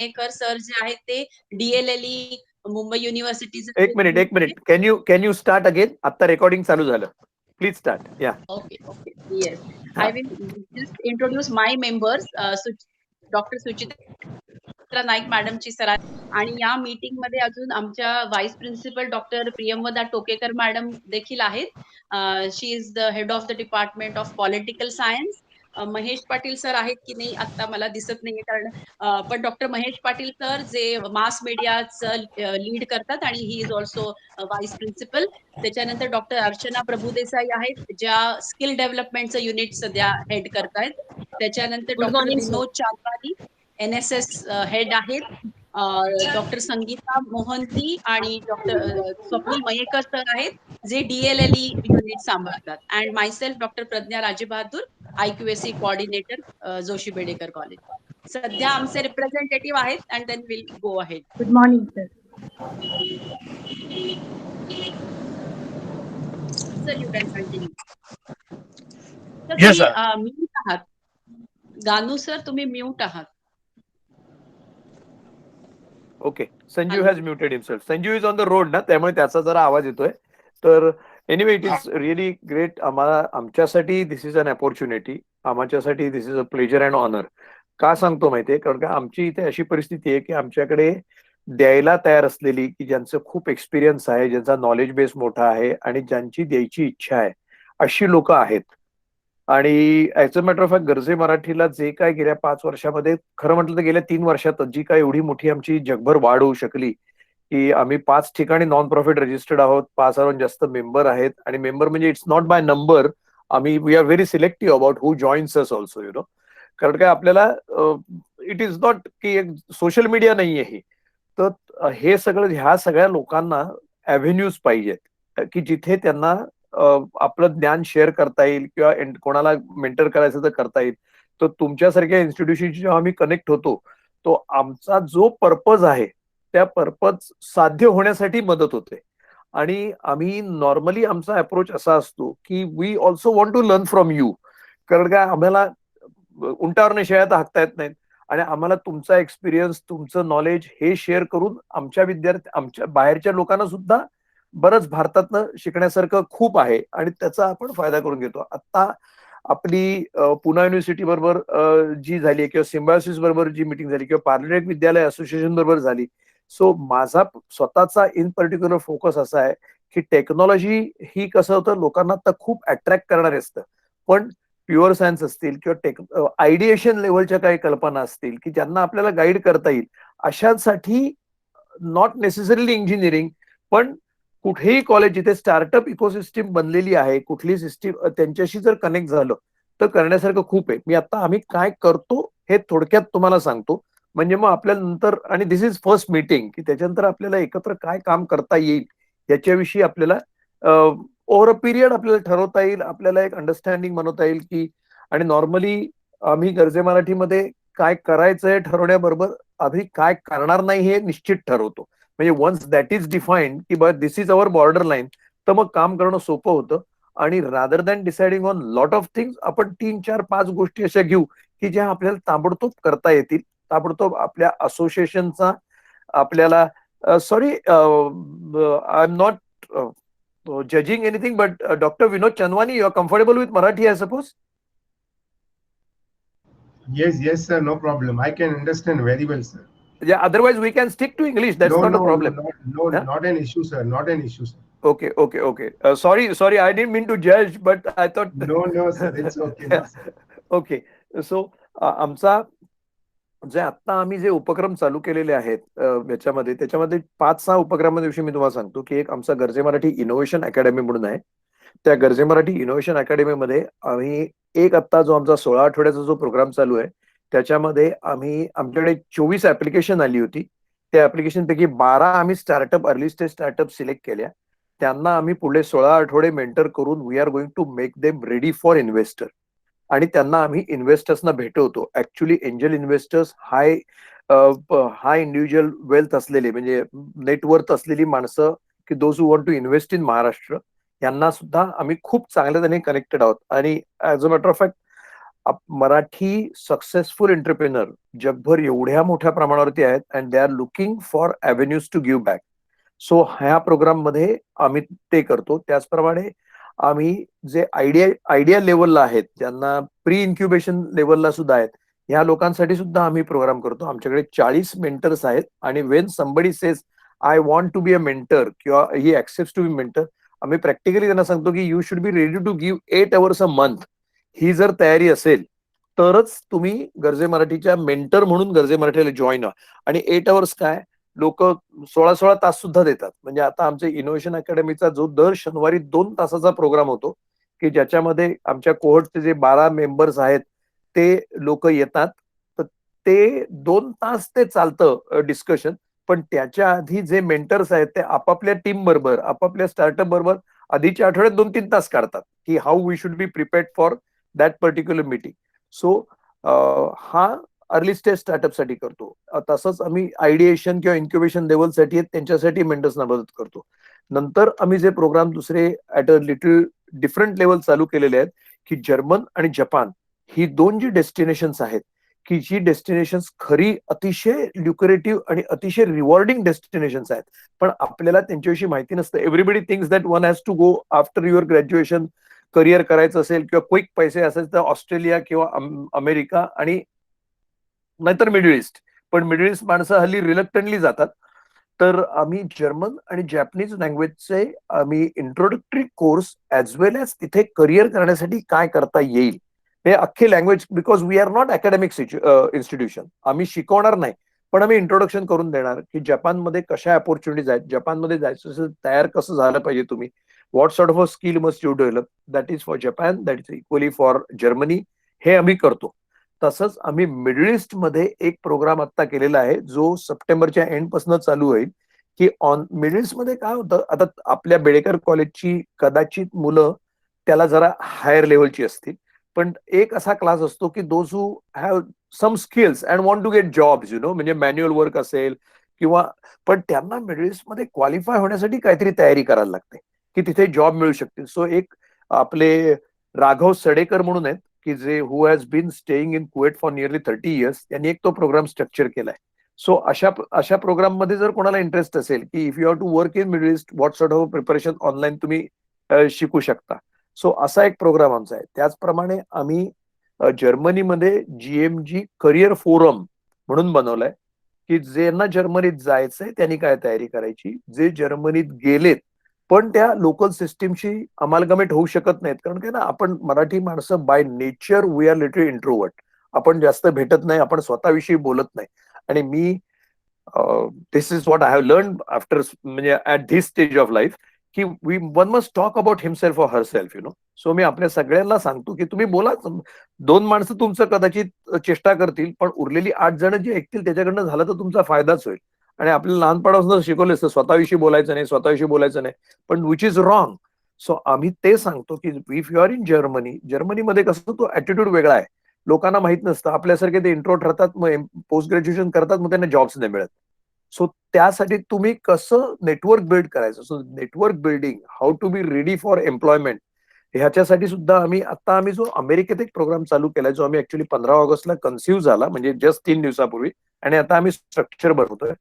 Mayekar sir जे आहेत ते DLLE मुंबई एक minute can you start again. आता रेकॉर्डिंग चालू झालं. Please start. या. Okay. Yes. I will just introduce my members. Dr. Suchitra Naik मॅडमची सर आणि या मीटिंग मध्ये अजून आमच्या vice principal doctor Priyamvada Tokekar madam देखील आहेत. She is the head of the department of political science. Mahesh Patil sir आहेत की नाही आता मला दिसत नाहीये कारण पण डॉक्टर महेश पाटील सर जे मास मीडियाचं लीड करतात आणि he is also vice principal. त्याच्यानंतर डॉक्टर अर्चना प्रभुदेसाई आहेत ज्या स्किल डेव्हलपमेंटचं युनिट सध्या हेड करतायत. त्याच्यानंतर good doctor morning sir. Vinod Chandani NSS head आहेत. डॉक्टर संगीता मोहंती आणि डॉक्टर स्वप्नील मयेकर सर आहेत जे DLLE युनिट सांभाळतात. And myself doctor Pradnya Rajebahadur IQAC coordinator Joshi Bedekar college. सध्या आमचे रिप्रेझेंटेटिव्ह आहेत and then will go ahead. Good morning sir. Sir you can continue. Yes, sir. Mute आहात. Ganu sir तुम्ही म्यूट आहात. Okay. Sanjeev has muted himself. Sanjeev is on the road ना, त्यामुळे त्याचा जरा आवाज येतोय. तर anyway it is really great. आमच्यासाठी दिस इज अन अपॉर्च्युनिटी. आमच्यासाठी this is a pleasure and honour. का सांगतो माहितीये, कारण का आमची इथे अशी परिस्थिती आहे की आमच्याकडे द्यायला तयार असलेली, की ज्यांचं खूप एक्सपिरियन्स आहे, ज्यांचा नॉलेज बेस मोठा आहे आणि ज्यांची द्यायची इच्छा आहे, अशी लोक आहेत. आणि as a matter of fact गरजे मराठीला जे काय गेल्या 5 वर्षामध्ये, खरं म्हटलं तर गेल्या 3 वर्षात जी काय एवढी मोठी आमची जगभर वाढ होऊ शकली, की आम्ही 5 ठिकाणी नॉन प्रॉफिट रजिस्टर्ड आहोत, 5,000 जास्त मेंबर आहेत. आणि मेंबर म्हणजे it's not by number. We are very selective about who joins us also, you know. कारण काय आपल्याला इट इज नॉट की एक सोशल मीडिया नाहीये ही. तर हे सगळं ह्या सगळ्या लोकांना अव्हेन्यूज पाहिजेत की जिथे त्यांना आपलं ज्ञान शेअर करता येईल किंवा कोणाला मेंटर करायचं तर करता येईल. तर तुमच्यासारख्या इन्स्टिट्यूशनशी जेव्हा आम्ही कनेक्ट होतो, तो आमचा जो पर्पज आहे त्या पर्पज साध्य होण्यासाठी मदत होते. आणि आम्ही नॉर्मली आमचा अप्रोच असा असतो की we also want to learn from you. कारण काय आम्हाला उंटावर शेळ्या तर हाकता येत नाहीत आणि आम्हाला तुमचा एक्सपिरियन्स, तुमचं नॉलेज हे शेअर करून आमच्या बाहेरच्या लोकांना सुद्धा बरंच भारतातनं शिकण्यासारखं खूप आहे आणि त्याचा आपण फायदा करून घेतो. आता आपली पुणे युनिव्हर्सिटी बरोबर जी झाली किंवा सिम्बायोसिस बरोबर जी मिटिंग झाली किंवा पार्लमेंट विद्यालय असोसिएशन बरोबर झाली. सो माझा स्वतःचा इन पर्टिक्युलर फोकस असा आहे की टेक्नॉलॉजी ही कसं होतं, लोकांना तर खूप अट्रॅक्ट करणार असतं, पण प्युअर सायन्स असतील किंवा आयडिएशन लेव्हलच्या काही कल्पना असतील की ज्यांना आपल्याला गाईड करता येईल, अशांसाठी नॉट नेसेसरीली इंजिनिअरिंग, पण कुठेही कॉलेज जिथे स्टार्टअप इकोसिस्टीम बनलेली आहे, कुठली सिस्टीम त्यांच्याशी जर कनेक्ट झालं तर करण्यासारखं खूप आहे. आम्ही काय करतो हे थोडक्यात तुम्हाला सांगतो, म्हणजे मग आपल्याला नंतर, आणि दिस इज फर्स्ट मीटिंग, की त्याच्यानंतर आपल्याला एकत्र काय काम करता येईल याच्याविषयी आपल्याला ओव्हर अ पिरियड आपल्याला ठरवता येईल, आपल्याला एक अंडरस्टँडिंग बनवता येईल की. आणि नॉर्मली आम्ही गरजे मराठीमध्ये काय करायचंय ठरवण्याबरोबर आम्ही काय करणार नाही हे निश्चित ठरवतो. म्हणजे वन्स दॅट इज डिफाईन्ड की this is our border line, तर मग काम करणं सोपं होतं. आणि rather than deciding on lot of things, आपण 3, 4, 5 गोष्टी अशा घेऊ की ज्या आपल्याला ताबडतोब करता येतील. ताबडतोब आपल्या असोसिएशनचा आपल्याला sorry I am not judging anything, but Dr. Vinod Chandwani, you are comfortable with Marathi, I suppose? Yes, sir. No problem. I can understand very well, sir. Yeah. Otherwise, we can stick to English. That's not a problem. No, not an issue, sir. Not an issue, sir. Okay. Sorry. I didn't mean to judge, but I thought. No, sir. It's okay. No, sir. Okay. So, आमचा जे आता आम्ही जे उपक्रम चालू केलेले आहेत त्याच्यामध्ये 5-6 उपक्रमांविषयी मी तुम्हाला सांगतो की एक आमचा गरजे मराठी इनोव्हेशन अकॅडमी म्हणून आहे. त्या गरजे मराठी इनोव्हेशन अकॅडमीमध्ये आम्ही एक आत्ता जो आमचा 16 आठवड्याचा जो प्रोग्राम चालू आहे त्याच्यामध्ये आमच्याकडे 24 ऍप्लिकेशन आली होती. त्या ऍप्लिकेशन पैकी 12 आम्ही startup, early stage startup select केल्या. त्यांना आम्ही पुढे 16 आठवडे मेंटर करून we are going to make them ready for investor. आणि त्यांना आम्ही इन्व्हेस्टर्सना भेटवतो. Actually angel investors high individual wealth असलेले, म्हणजे नेटवर्थ असलेली माणसं की those who want to invest in Maharashtra, यांना सुद्धा आम्ही खूप चांगल्या त्याने कनेक्टेड आहोत. आणि as a matter of fact Marathi successful entrepreneur जगभर एवढ्या मोठ्या प्रमाणावरती आहेत and they are looking for avenues to give back. So ह्या प्रोग्राम मध्ये आम्ही ते करतो. त्याचप्रमाणे आम्ही जे आयडिया लेवलला आहेत, ज्यांना प्री इन्क्युबेशन लेवलला सुद्धा आहेत, ह्या लोकांसाठी सुद्धा आम्ही प्रोग्राम करतो. आमच्याकडे 40 मेंटर्स आहेत आणि when somebody says I want to be a mentor किंवा he accept to be mentor, आम्ही प्रॅक्टिकली त्यांना सांगतो की you should be ready to give 8 hours a month. ही जर तयारी असेल तरच तुम्ही गरजे मराठीच्या मेंटर म्हणून गरजे मराठीला जॉईन व्हा. आणि 8 hours काय, लोक 16-16 तास सुद्धा देतात. म्हणजे आता आमच्या इनोव्हेशन अकॅडमीचा जो दर शनिवारी 2 तासाचा प्रोग्राम होतो, की ज्याच्यामध्ये आमच्या कोहर्टचे जे 12 मेंबर्स आहेत ते लोक येतात. तर ते 2 तास ते चालतं डिस्कशन. पण त्याच्या आधी जे मेंटर्स आहेत ते आपापल्या टीम बरोबर, आपापल्या स्टार्टअप बरोबर आधीच्या आठवड्यात 2-3 तास काढतात, की how we should be prepared for that particular meeting. So हा अर्ली स्टेज स्टार्टअप साठी करतो. तसंच आम्ही आयडिएशन किंवा इन्क्युबेशन लेवलसाठी त्यांच्यासाठी मेंटर्सना मदत करतो. नंतर आम्ही जे प्रोग्राम दुसरे at a little different level चालू केलेले आहेत, की जर्मन आणि जपान ही 2 जी डेस्टिनेशन्स आहेत, की जी डेस्टिनेशन्स खरी अतिशय ल्युक्रेटिव्ह आणि अतिशय रिवॉर्डिंग डेस्टिनेशन्स आहेत. पण आपल्याला त्यांच्याविषयी माहिती नसतं. Everybody thinks that one has to go after your graduation, career करायचं असेल किंवा क्विक पैसे असेल तर ऑस्ट्रेलिया किंवा अमेरिका आणि नाहीतर मिडल ईस्ट. पण मिडल ईस्ट माणसं हल्ली रिलक्टंटली जातात. तर आम्ही जर्मन आणि जॅपनीज लँग्वेजचे आम्ही introductory course as well as तिथे करिअर करण्यासाठी काय करता येईल हे अख्खे language, because we are not academic institution, आम्ही शिकवणार नाही, पण आम्ही इंट्रोडक्शन करून देणार की जपानमध्ये कशा अपॉर्च्युनिटीज आहेत, जपानमध्ये जायचं असेल तयार कसं झालं पाहिजे तुम्ही, what sort of a skill must you develop, that is for Japan, that is equally for Germany. हे आम्ही करतो. तसंच आम्ही मिडल ईस्ट मध्ये एक प्रोग्राम आता केलेला आहे जो सप्टेंबरच्या एंड पासून चालू होईल. की ऑन मिडल ईस्ट मध्ये काय होतं, आता आपल्या बेडेकर कॉलेजची कदाचित मुलं त्याला जरा हायर लेवलची असतील, पण एक असा क्लास असतो की those who have some skills and want to get jobs, म्हणजे मॅन्युअल वर्क असेल किंवा, पण त्यांना मिडल ईस्ट मध्ये क्वालिफाय होण्यासाठी काहीतरी तयारी करायला लागते की तिथे जॉब मिळू शकतील. सो एक आपले राघव सडेकर म्हणून आहेत की जे who has been staying in Kuwait for nearly 30 years, त्यांनी एक तो प्रोग्राम स्ट्रक्चर केलाय. सो अशा प्रोग्राम मध्ये जर कोणाला इंटरेस्ट असेल की if you have to work in middle east, what sort of preparation online तुम्ही शिकू शकता. सो असा एक प्रोग्राम आमचा आहे. त्याचप्रमाणे आम्ही जर्मनीमध्ये GMG करिअर फोरम म्हणून बनवलाय, की ज्यांना जर्मनीत जायचंय त्यांनी काय तयारी करायची, जे जर्मनीत गेलेत पण त्या लोकल सिस्टीमशी अमालगमेट होऊ शकत नाहीत. कारण काय ना, आपण मराठी माणसं by nature we are little introvert. आपण जास्त भेटत नाही, आपण स्वतःविषयी बोलत नाही. आणि मी this is what I have learn after, म्हणजे at this stage of life, की one must talk about himself or herself, so मी आपल्या सगळ्यांना सांगतो की तुम्ही बोला. 2 माणसं तुमचं कदाचित चेष्टा करतील, पण उरलेली 8 जण जे ऐकतील त्याच्याकडनं झालं तर तुमचा फायदाच होईल. आणि आपल्याला लहानपणापासून शिकवलं असतं स्वतःविषयी बोलायचं नाही, स्वतःविषयी बोलायचं नाही, पण विच इज रॉंग. सो आम्ही ते सांगतो की इफ यू आर इन जर्मनीमध्ये कसं तो ऍटिट्यूड वेगळा आहे. लोकांना माहित नसतं, आपल्यासारखे ते इंट्रोट राहतात, मग पोस्ट ग्रॅज्युएशन करतात, मग त्यांना जॉब्स नाही मिळत. सो त्यासाठी तुम्ही कसं नेटवर्क बिल्ड करायचं, so network building, how to be ready for employment, ह्याच्यासाठी सुद्धा आम्ही जो अमेरिकेत एक प्रोग्राम चालू केलाय, जो आम्ही ऍक्च्युली 15 ऑगस्टला कन्सिव्ह झाला, म्हणजे जस्ट 3 दिवसापूर्वी, आणि आता आम्ही स्ट्रक्चर बनवतोय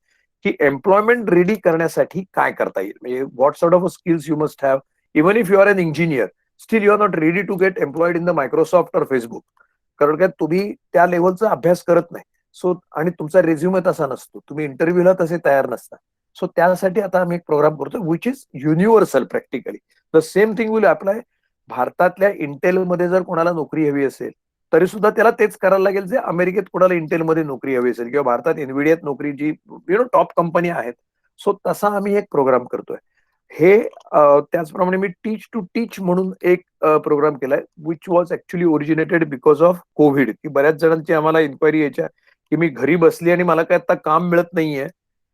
की एम्प्लॉयमेंट रेडी करण्यासाठी काय करता येईल. म्हणजे what sort of skills you must have, even if you are an engineer, still you are not ready to get employed in the Microsoft और फेसबुक, कारण काय तुम्ही त्या लेवलचा अभ्यास करत नाही. सो आणि तुमचा रेझ्युमे तसा नसतो, तुम्ही इंटरव्ह्यूला तसे तयार नसता. सो त्यासाठी आता आम्ही एक प्रोग्राम करतो which is universal practically. The same thing will apply. भारतातल्या इंटेलमध्ये जर कोणाला नोकरी हवी असेल तरी सुद्धा त्याला तेच करायला लागेल जे अमेरिकेत कोणाला इंटेलमध्ये नोकरी हवी असेल, किंवा भारतात एनव्हिडियात नोकरी, जी टॉप कंपनी आहेत. सो तसा आम्ही एक प्रोग्राम करतोय. हे त्याचप्रमाणे मी टीच टू टीच म्हणून एक प्रोग्राम केलाय, which was actually originated because of Covid. की बऱ्याच जणांची आम्हाला इन्क्वायरी यायच्या की मी घरी बसली आणि मला काय आता काम मिळत नाहीये.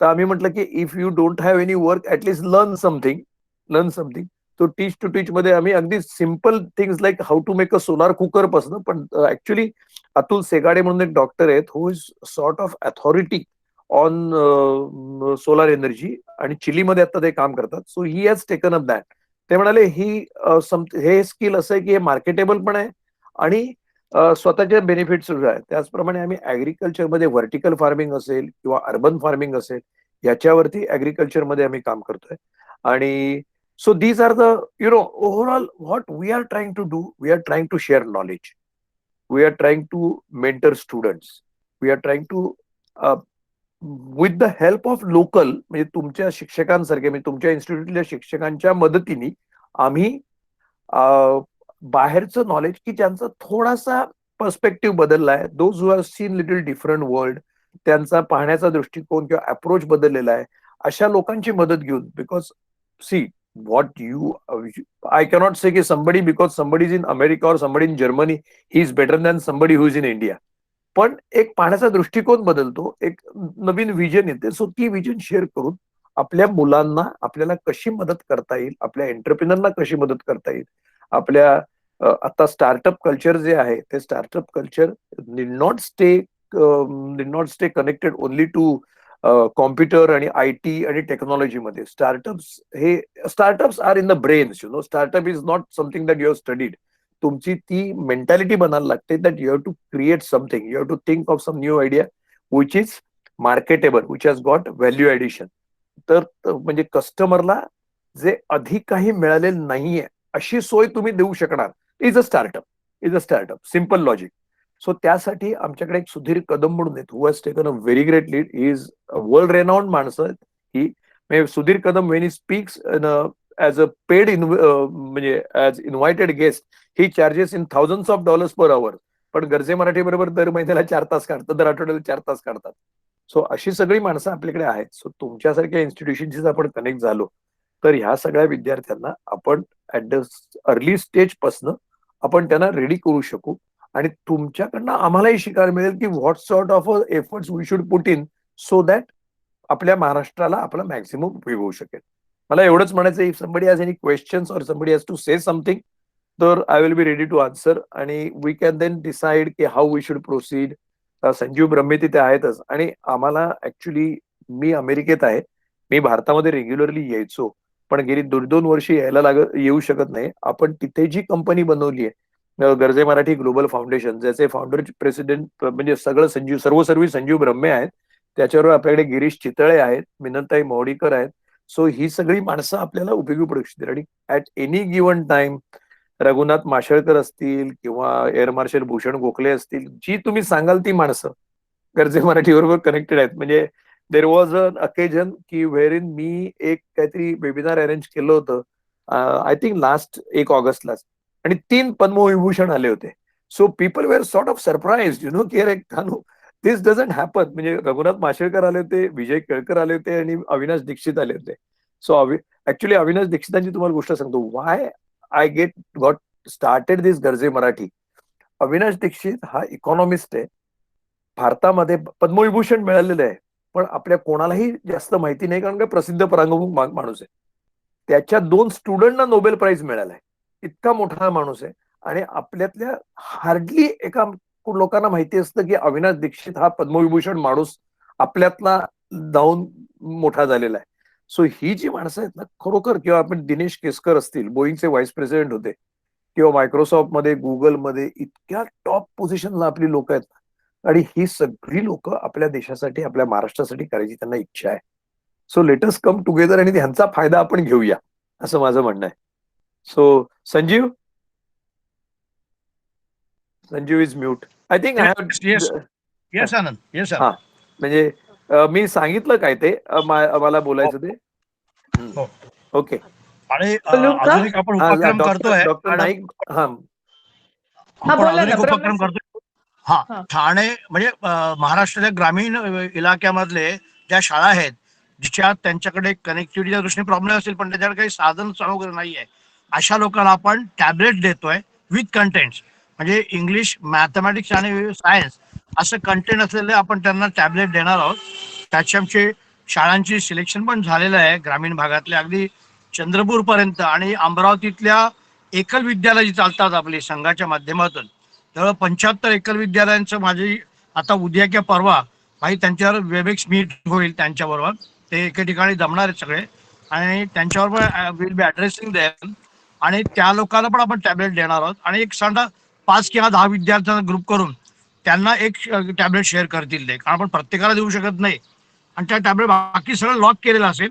तर आम्ही म्हटलं की if you don't have any work, at least learn something. तो टीच टू टीच मध्ये आम्ही अगदी simple things like how to make a solar cooker पासून, पण ऍक्च्युली अतुल सेगाडे म्हणून एक डॉक्टर आहेत, who is sort of authority on solar energy, आणि चिलीमध्ये आता ते काम करतात. So he has taken up that. ते म्हणाले हे स्किल असं आहे की हे मार्केटेबल पण आहे आणि स्वतःचे बेनिफिट्स आहेत. त्याचप्रमाणे आम्ही ॲग्रिकल्चरमध्ये व्हर्टिकल फार्मिंग असेल किंवा अर्बन फार्मिंग असेल याच्यावरती ॲग्रिकल्चरमध्ये आम्ही काम करतोय. आणि so these are the overall what we are trying to do. We are trying to share knowledge. We are trying to mentor students. We are trying to with the help of local, म्हणजे तुमच्या शिक्षकांसारखे, म्हणजे तुमच्या इन्स्टिट्यूटच्या शिक्षकांच्या मदतीने आम्ही बाहेरचं knowledge की ज्यांचा थोडासा पर्स्पेक्टिव्ह बदललाय, those who have seen little different world, त्यांचा पाहण्याचा दृष्टिकोन किंवा अप्रोच बदललेला आहे, अशा लोकांची मदत घेऊन. Because see what I cannot say कि somebody because somebody is in America or somebody in Germany, he is better than somebody who is in India. पण एक पाहण्याचा दृष्टिकोन बदलतो, एक नवीन विजन येते. सो ती विजन शेअर करून आपल्या मुलांना आपल्याला कशी मदत करता येईल, आपल्या एंटरप्रिनरना कशी मदत करता येईल, आपल्या आता स्टार्टअप कल्चर जे आहे ते startup culture need not stay connected only to computer आणि IT आणि टेक्नॉलॉजीमध्ये. Startups are in the brains. Startup is not something that you have studied. तुमची ती मेंटॅलिटी बनायला लागते that you have to create something. You have to think of some new idea which is marketable, which has got value addition. तर म्हणजे कस्टमरला जे अधिक काही मिळालेलं नाहीये अशी सोय तुम्ही देऊ शकणार, is a startup. Simple logic. So त्यासाठी आमच्याकडे एक सुधीर कदम म्हणून आहेत, who has taken a very great lead. He is world renowned माणसं. He Sudhir Kadam when he speaks as a paid म्हणजे as invited guest, he charges in $1000s per hour. पण गरजे मराठी बरोबर दर महिन्याला 4 तास काढतात, दर आठवड्याला 4 तास काढतात. सो अशी सगळी माणसं आपल्याकडे आहेत. सो तुमच्यासारख्या इन्स्टिट्यूशनशी आपण कनेक्ट झालो तर ह्या सगळ्या विद्यार्थ्यांना आपण ऍट द अर्ली स्टेज पासन आपण त्यांना रेडी करू शकू. आणि तुमच्याकडनं आम्हालाही शिकायला मिळेल की what sort of efforts we should put in so that आपल्या महाराष्ट्राला आपला मॅक्सिमम उपयोग होऊ शकेल. मला एवढंच म्हणायचं, if somebody has any questions or somebody has to say something, तर I will be ready to answer. आणि वी कॅन देन डिसाइड की how we should proceed. Sanjeev Brahme तिथे आहेतच. आणि आम्हाला ऍक्च्युली, मी अमेरिकेत आहे, मी भारतामध्ये रेग्युलरली यायचो, पण गेली 2-2 वर्ष येऊ शकत नाही. आपण तिथे जी कंपनी बनवली आहे, गरजे मराठी ग्लोबल फाउंडेशन, ज्याचे फाउंडर प्रेसिडेंट म्हणजे सर्व सर्वी संजीव ब्रह्मे आहेत. त्याच्यावर आपल्याकडे गिरीश चितळे आहेत, मिनलताई मौडीकर आहेत. सो ही सगळी माणसं आपल्याला उपयोगी पडू शकतील. आणि at any given time Raghunath Mashelkar असतील किंवा एअर मार्शल भूषण गोखले असतील, जी तुम्ही सांगाल ती माणसं गरजे मराठी बरोबर कनेक्टेड आहेत. म्हणजे देर वॉज अन अकेजन की व्हेर इन मी एक काहीतरी वेबिनार अरेंज केलं होतं, आय थिंक लास्ट 1 ऑगस्टलाच, आणि 3 पद्मविभूषण आले होते. So people were sort of surprised की अरे कानू, दिस डझंट हॅपन. म्हणजे रघुनाथ माशेलकर आले होते, विजय केळकर आले होते आणि अविनाश दीक्षित आले होते. सो ऍक्च्युली अविनाश दीक्षितांची तुम्हाला गोष्ट सांगतो, वाय आय गॉट स्टार्टेड दिस गरजे मराठी. अविनाश दीक्षित हा इकॉनॉमिस्ट आहे, भारतामध्ये पद्मविभूषण मिळालेलं आहे, पण आपल्या कोणालाही जास्त माहिती नाही, कारण का प्रसिद्ध परांगमुख माणूस आहे. त्याच्या 2 स्टुडंटना नोबेल प्राइज मिळालाय. इतका मोठा माणूस आहे. आणि आपल्यातल्या हार्डली एका लोकांना माहिती असतं की अविनाश दीक्षित हा पद्मविभूषण माणूस आपल्यातला जाऊन मोठा झालेला आहे. सो ही जी माणसं आहेत ना, खरोखर, किंवा आपण दिनेश केसकर असतील, बोईंगचे व्हाईस प्रेसिडेंट होते, किंवा मायक्रोसॉफ्टमध्ये, गुगलमध्ये इतक्या टॉप पोझिशनला आपली लोक आहेत. आणि ही सगळी लोक आपल्या देशासाठी, आपल्या महाराष्ट्रासाठी करायची त्यांना इच्छा आहे. So let us come together आणि त्यांचा फायदा आपण घेऊया, असं माझं म्हणणं आहे. So Sanjeev is mute. I think I yes Anand, yes sir. हा, म्हणजे मी सांगितलं काय ते मला बोलायचं ते. ओके. आणि अजून एक आपण उपक्रम करतोय डॉक्टर नाईक. हा, आपण अजून एक उपक्रम करतोय. हा, ठाणे म्हणजे महाराष्ट्राच्या ग्रामीण इलाक्यामधले ज्या शाळा आहेत, जिच्यात त्यांच्याकडे कनेक्टिव्हिटीच्या दृष्टीने प्रॉब्लेम असेल, पण त्याच्याकडे काही साधन वगैरे नाहीये, अशा लोकांना आपण टॅबलेट देतोय विथ कंटेंट्स. म्हणजे इंग्लिश, मॅथमॅटिक्स आणि सायन्स असं कंटेंट असलेले आपण त्यांना टॅबलेट देणार आहोत. त्याची आमची शाळांची सिलेक्शन पण झालेलं आहे, ग्रामीण भागातले अगदी चंद्रपूर पर्यंत आणि अमरावतीतल्या एकल विद्यालय जी चालतात आपली संघाच्या माध्यमातून, तर 75 एकल विद्यालयांचं माझी आता उद्या किंवा परवा काही त्यांच्यावर वेबएक्स मीट होईल त्यांच्याबरोबर. ते एके ठिकाणी जमणार आहेत सगळे आणि त्यांच्याबरोबर विल बी ॲड्रेसिंग देम. आणि त्या लोकांना पण आपण टॅबलेट देणार आहोत. आणि एक सांगा 5 किंवा 10 विद्यार्थ्यांचा ग्रुप करून त्यांना एक टॅबलेट शेअर करतील ते, कारण आपण प्रत्येकाला देऊ शकत नाही. आणि त्या टॅबलेट बाकी सगळं लॉक केलेलं असेल,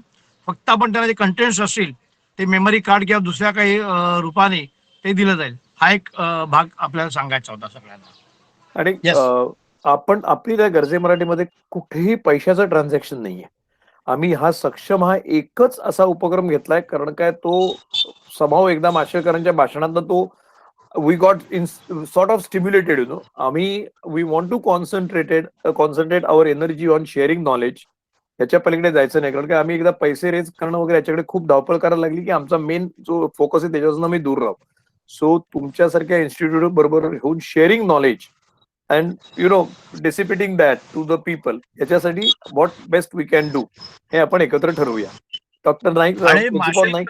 फक्त आपण त्यांना जे कंटेंट्स असतील ते मेमरी कार्ड किंवा दुसऱ्या काही रूपाने ते दिलं जाईल. हा एक भाग आपल्याला सांगायचा होता सगळ्यांना. आणि येस. आपण आपली त्या गरजे मराठीमध्ये कुठेही पैशाचं ट्रान्झॅक्शन नाहीये. आम्ही हा सक्षम हा एकच असा उपक्रम घेतलाय, कारण काय तो स्वभाव एकदा माशेलकरांच्या भाषणात तो we got in sort of stimulated आम्ही we want to concentrate our energy on sharing knowledge. याच्या पलीकडे जायचं नाही, कारण की आम्ही एकदा पैसे रेज करणं वगैरे याच्याकडे खूप धावपळ करायला लागली की आमचा मेन जो फोकस आहे त्याच्यापासून आम्ही दूर राहू. सो तुमच्यासारख्या इन्स्टिट्यूट बरोबर होऊन sharing knowledge and dissipating that to the people, याच्यासाठी what best we can do हे आपण एकत्र ठरवूया. डॉक्टर नाईक, आणि प्रिन्सिपॉल नाईक.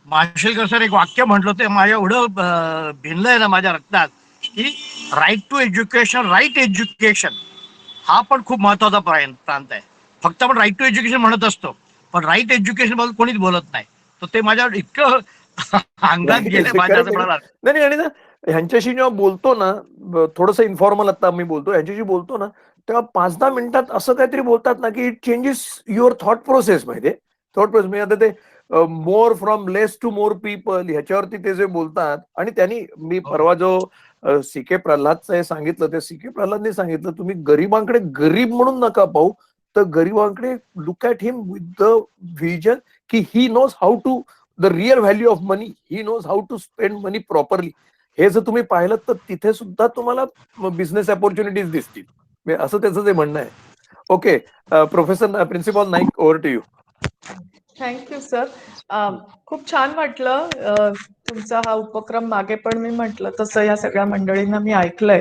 माशेलकर सर एक वाक्य म्हटलं ते माझ्या एवढं भिनलंय ना माझ्या रक्तात, की right to education, right education हा पण खूप महत्वाचा प्रांत आहे. फक्त आपण राईट टू एज्युकेशन म्हणत असतो, पण राईट एज्युकेशन बद्दल कोणीच बोलत नाही. तर ते माझ्या इतकं अंगात गेलंय माझ्या असं म्हणाला. नाही आणि ना ह्यांच्याशी जेव्हा बोलतो ना, थोडंसं इन्फॉर्मल आता मी बोलतो ह्यांच्याशी बोलतो ना, तेव्हा 5-10 मिनिटात असं काहीतरी बोलतात ना की it changes your thought process. माहितीये थॉट प्रोसेस म्हणजे आता ते more from less to more people ह्याच्यावरती ते जे बोलतात. आणि त्यांनी मी परवा जो सी.के. प्रल्हादचं हे सांगितलं, ते सी.के. प्रल्हादने सांगितलं तुम्ही गरिबांकडे गरीब म्हणून नका पाहू, तर गरिबांकडे look at him with the vision की he knows how to the real value of money, he knows how to spend money properly. हे जर तुम्ही पाहिलं तर तिथे सुद्धा तुम्हाला बिझनेस अपॉर्च्युनिटीज दिसतील, असं त्याचं जे म्हणणं आहे. Okay, professor principal Naik, over to you. Thank you sir. खूप छान वाटलं तुमचा हा उपक्रम. मागे पण मी म्हटलं तसं या सगळ्या मंडळींना मी ऐकलंय.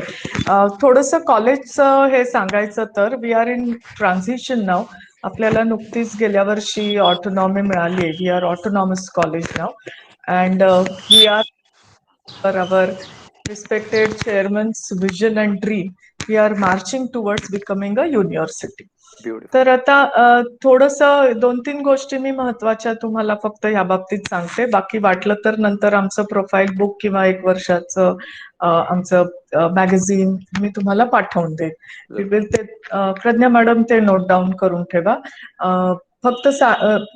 थोडंसं कॉलेजचं हे सांगायचं तर we are in transition now. आपल्याला नुकतीच गेल्या वर्षी ऑटोनॉमी मिळाली. We are autonomous college now and we are for our respected chairman's vision and dream, we are marching towards becoming a university. तर आता थोडंसं 2-3 गोष्टी मी महत्वाच्या तुम्हाला फक्त या बाबतीत सांगते. बाकी वाटलं तर नंतर आमचं प्रोफाईल बुक किंवा 1 वर्षाचं आमचं मॅगझिन मी तुम्हाला पाठवून देईन. ते प्रज्ञा मॅडम ते नोट डाऊन करून ठेवा. फक्त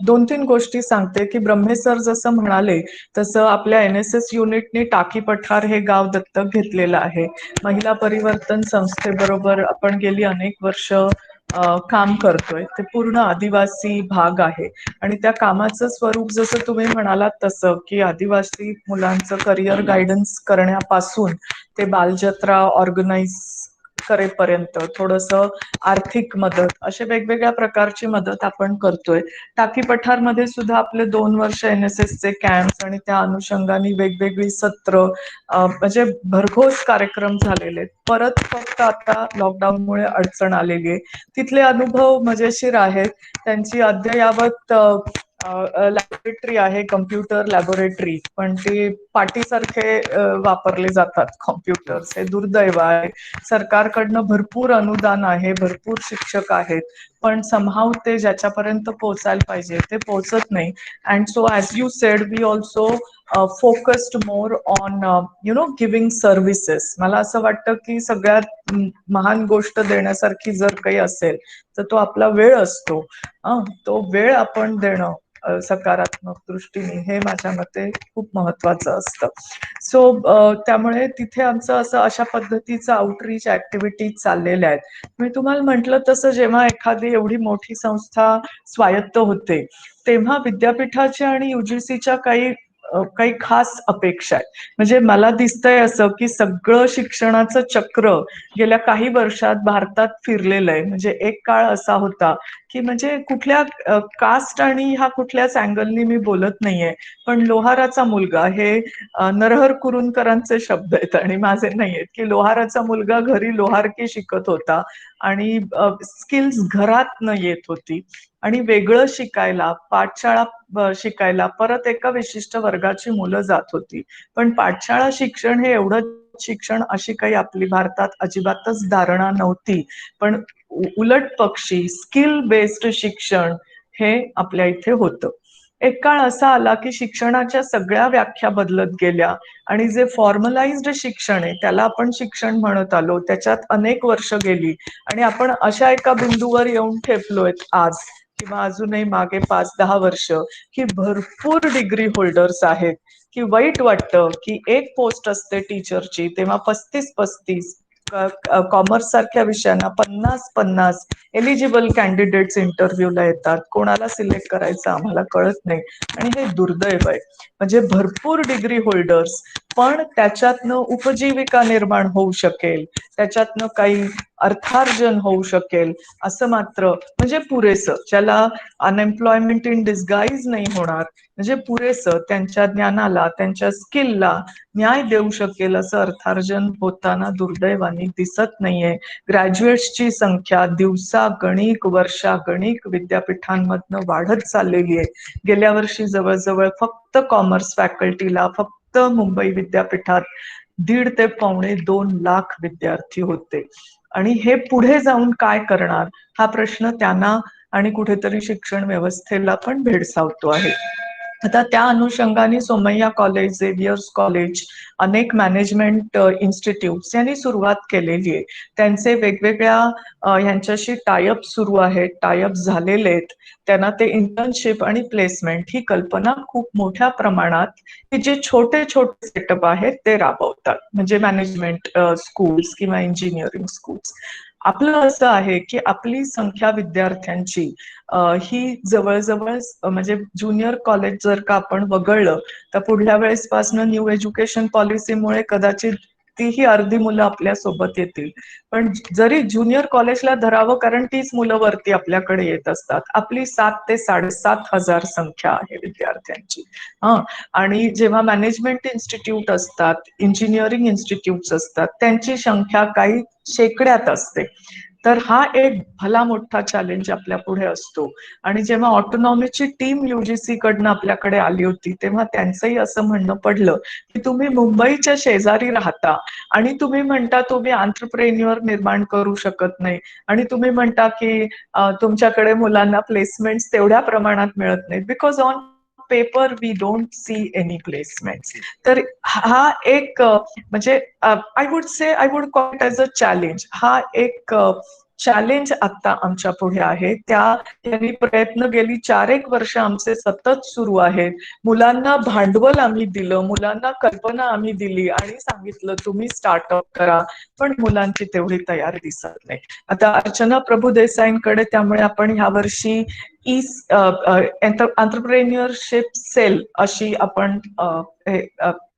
2-3 गोष्टी सांगते की ब्रह्मे सर जसं म्हणाले तसं आपल्या NSS युनिटने टाकी पठार हे गाव दत्तक घेतलेलं आहे. महिला परिवर्तन संस्थेबरोबर आपण गेली अनेक वर्ष काम करतोय. ते पूर्ण आदिवासी भाग आहे आणि त्या कामाचं स्वरूप जसं तुम्ही म्हणालात तसं की आदिवासी मुलांचं करिअर गायडन्स करण्यापासून ते बालजत्रा ऑर्गनाईज करेपर्यंत थोडंसं आर्थिक मदत अशा वेगवेगळ्या प्रकारची मदत आपण करतोय. टाकी पठारमध्ये सुद्धा आपले 2 वर्ष NSSचे कॅम्प आणि त्या अनुषंगाने वेगवेगळी सत्र म्हणजे भरघोस कार्यक्रम झालेले. परत फक्त आता लॉकडाऊनमुळे अडचण आलेली आहे. तिथले अनुभव मजेशीर आहेत. त्यांची अद्ययावत लॅबोरेटरी आहे, कम्प्युटर लॅबोरेटरी, पण ती पाटीसारखे वापरले जातात कॉम्प्युटर्स. हे दुर्दैव आहे. सरकारकडनं भरपूर अनुदान आहे, भरपूर शिक्षक आहेत, पण समहाव ते ज्याच्यापर्यंत पोहोचायला पाहिजे ते पोहोचत नाही. And so as you said we also focused more on giving services. मला असं वाटतं की सगळ्यात महान गोष्ट देण्यासारखी जर काही असेल तर तो आपला वेळ असतो. तो वेळ आपण देणं सकारात्मक दृष्टीने हे माझ्या मते खूप महत्वाचं असतं. सो त्यामुळे तिथे आमचं असं अशा पद्धतीचं आउटरीच ऍक्टिव्हिटीज चाललेल्या आहेत. मी तुम्हाला म्हटलं तसं जेव्हा एखादी एवढी मोठी संस्था स्वायत्त होते तेव्हा विद्यापीठाच्या आणि UGCच्या काही खास अपेक्षा आहेत. म्हणजे मला दिसतंय असं की सगळं शिक्षणाचं चक्र गेल्या काही वर्षात भारतात फिरलेलं आहे. म्हणजे एक काळ असा होता की म्हणजे कुठल्या कास्ट आणि हा कुठल्याच अँगलनी मी बोलत नाहीये, पण लोहाराचा मुलगा हे नरहर कुरुंदकरांचे शब्द आहेत आणि माझे नाहीयेत, की लोहाराचा मुलगा घरी लोहारकी शिकत होता आणि स्किल्स घरात न येत होती आणि वेगळं शिकायला, पाठशाळा शिकायला परत एका विशिष्ट वर्गाची मुलं जात होती. पण पाठशाळा शिक्षण हे एवढं शिक्षण अशी काही आपली भारतात अजिबातच धारणा नव्हती. पण उलट पक्षी स्किल बेस्ड शिक्षण हे आपल्या इथे होतं. एक काळ असा आला की शिक्षणाच्या सगळ्या व्याख्या बदलत गेल्या आणि जे फॉर्मलाइज्ड शिक्षण आहे त्याला आपण शिक्षण म्हणत आलो, त्याच्यात अनेक वर्ष गेली आणि आपण अशा एका बिंदूवर येऊन ठेपलोय आज किंवा अजूनही मागे 5-10 वर्ष की भरपूर डिग्री होल्डर्स आहेत, की वाईट वाटतं की एक पोस्ट असते टीचरची तेव्हा 35-35 कॉमर्स सारख्या विषयांना 50-50 एलिजिबल कॅन्डिडेट्स इंटरव्ह्यूला येतात. कोणाला सिलेक्ट करायचं आम्हाला कळत नाही आणि हे दुर्दैव आहे. म्हणजे भरपूर डिग्री होल्डर्स पण त्याच्यातनं उपजीविका निर्माण होऊ शकेल, त्याच्यातनं काही अर्थार्जन होऊ शकेल असं मात्र म्हणजे पुरेसं, ज्याला अनएम्प्लॉयमेंट इन डिस्गाईज नाही होणार, म्हणजे पुरेसं त्यांच्या ज्ञानाला त्यांच्या स्किलला न्याय देऊ शकेल असं अर्थार्जन होताना दुर्दैवाने दिसत नाहीये. ग्रॅज्युएट्सची संख्या दिवसागणिक वर्षागणिक विद्यापीठांमधनं वाढत चाललेली आहे. गेल्या वर्षी जवळजवळ फक्त कॉमर्स फॅकल्टीला फक्त मुंबई विद्यापीठात 1.5 ते 2.25 लाख विद्यार्थी होते आणि हे पुढे जाऊन काय करणार हा प्रश्न त्यांना आणि कुठेतरी शिक्षण व्यवस्थेला पण भेडसावतो आहे. आता त्या अनुषंगाने सोमय्या कॉलेज, झेवियर्स कॉलेज, अनेक मॅनेजमेंट इन्स्टिट्यूट्स यांनी सुरुवात केलेली आहे. त्यांचे वेगवेगळ्या ह्यांच्याशी टायअप सुरू आहेत, टायअप झालेले आहेत. त्यांना ते इंटर्नशिप आणि प्लेसमेंट ही कल्पना खूप मोठ्या प्रमाणात की जे छोटे छोटे सेटअप आहेत ते राबवतात, म्हणजे मॅनेजमेंट स्कूल्स किंवा इंजिनिअरिंग स्कूल्स. आपलं असं आहे की आपली संख्या विद्यार्थ्यांची ही जवळजवळ म्हणजे ज्युनियर कॉलेज जर का आपण वगळलं तर पुढल्या वेळेसपासून न्यू एज्युकेशन पॉलिसीमुळे कदाचित तीही अर्धी मुलं आपल्या सोबत येतील. पण जरी ज्युनियर कॉलेजला धरावं कारण तीच मुलं वरती आपल्याकडे येत असतात. आपली 7 ते 7.5 हजार संख्या आहे विद्यार्थ्यांची. आणि जेव्हा मॅनेजमेंट इन्स्टिट्यूट असतात, इंजिनिअरिंग इन्स्टिट्यूट असतात, त्यांची संख्या काही शेकड्यात असते. तर हा एक भला मोठा चॅलेंज आपल्या पुढे असतो. आणि जेव्हा ऑटोनॉमीची टीम युजीसी कडनं आपल्याकडे आली होती तेव्हा त्यांचंही असं म्हणणं पडलं की तुम्ही मुंबईच्या शेजारी राहता आणि तुम्ही म्हणता तुम्ही एंटरप्रेन्युअर निर्माण करू शकत नाही आणि तुम्ही म्हणता की तुमच्याकडे मुलांना प्लेसमेंट तेवढ्या प्रमाणात मिळत नाही because on paper we don't see any placement. तर हा एक म्हणजे I would call it as a challenge. हा एक चॅलेंज आता आमच्या पुढे आहे. त्यांनी प्रयत्न गेली 4-1 वर्ष आमचे सतत सुरू आहेत. मुलांना भांडवल आम्ही दिलं, मुलांना कल्पना आम्ही दिली आणि सांगितलं तुम्ही स्टार्टअप करा, पण मुलांची तेवढी तयारी दिसत नाही. आता अर्चना प्रभुदेसाईंकडे त्यामुळे आपण ह्या वर्षी एंटरप्रेन्युअरशिप सेल अशी आपण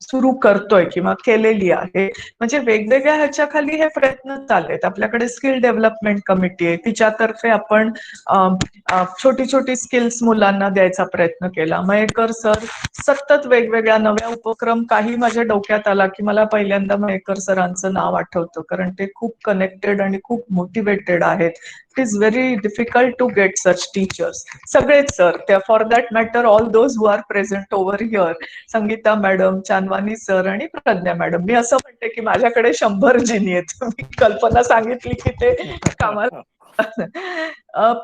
सुरू करतोय किंवा केलेली आहे. म्हणजे वेगवेगळ्या ह्याच्या खाली हे प्रयत्न चाललेत. आपल्याकडे स्किल डेव्हलपमेंट कमिटी आहे, तिच्यातर्फे आपण छोटी छोटी स्किल्स मुलांना द्यायचा प्रयत्न केला. मयेकर सर सतत वेगवेगळ्या नव्या उपक्रम, काही माझ्या डोक्यात आला की मला पहिल्यांदा मयेकर सरांचं नाव आठवतं कारण ते खूप कनेक्टेड आणि खूप मोटिवेटेड आहेत. It is very difficult to get such teachers. सगळेच सर, त्या for that matter all those who are present over here, Sangeeta madam, Chanwani sir आणि प्रज्ञा मॅडम. मी असं म्हणते की माझ्याकडे 100 जिनी आहेत. मी कल्पना सांगितली की ते कामाला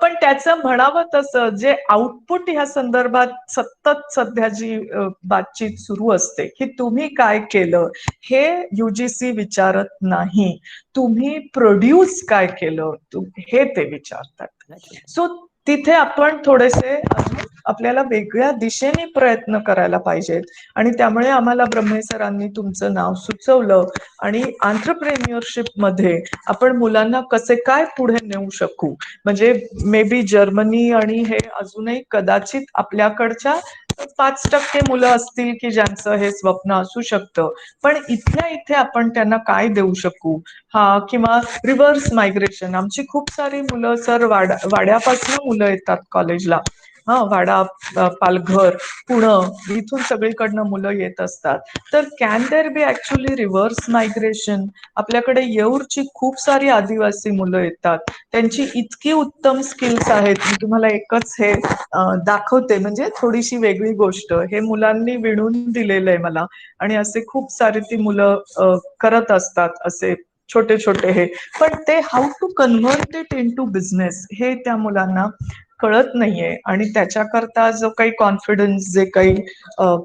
पण त्याचं म्हणावं तसं जे आउटपुट ह्या संदर्भात सतत सध्या जी बातचीत सुरू असते की तुम्ही काय केलं हे युजीसी विचारत नाही, तुम्ही प्रोड्यूस काय केलं हे ते विचारतात. सो तिथे आपण थोडेसे आपल्याला वेगळ्या दिशेने प्रयत्न करायला पाहिजेत आणि त्यामुळे आम्हाला ब्रह्मे सरांनी तुमचं नाव सुचवलं आणि एंटरप्रेन्युअरशिप मध्ये आपण मुलांना कसे काय पुढे नेऊ शकू. म्हणजे मे बी जर्मनी आणि हे अजूनही कदाचित आपल्याकडच्या 5% मुलं असतील की ज्यांचं हे स्वप्न असू शकतं, पण इथल्या इथे आपण त्यांना काय देऊ शकू. किंवा रिव्हर्स मायग्रेशन. आमची खूप सारी मुलं सर वाड्यापासून मुलं येतात कॉलेजला. वाडा, पालघर, पुणे इथून सगळीकडनं मुलं येत असतात. तर can there be actually reverse migration. आपल्याकडे येऊरची खूप सारी आदिवासी मुलं येतात, त्यांची इतकी उत्तम स्किल्स आहेत. मी तुम्हाला एकच हे दाखवते, म्हणजे थोडीशी वेगळी गोष्ट. हे मुलांनी विणून दिलेलं आहे मला आणि असे खूप सारे ती मुलं करत असतात असे छोटे छोटे हे. पण ते how to convert it into business हे त्या मुलांना कळत नाहीये आणि त्याच्याकरता जो काही कॉन्फिडन्स, जे काही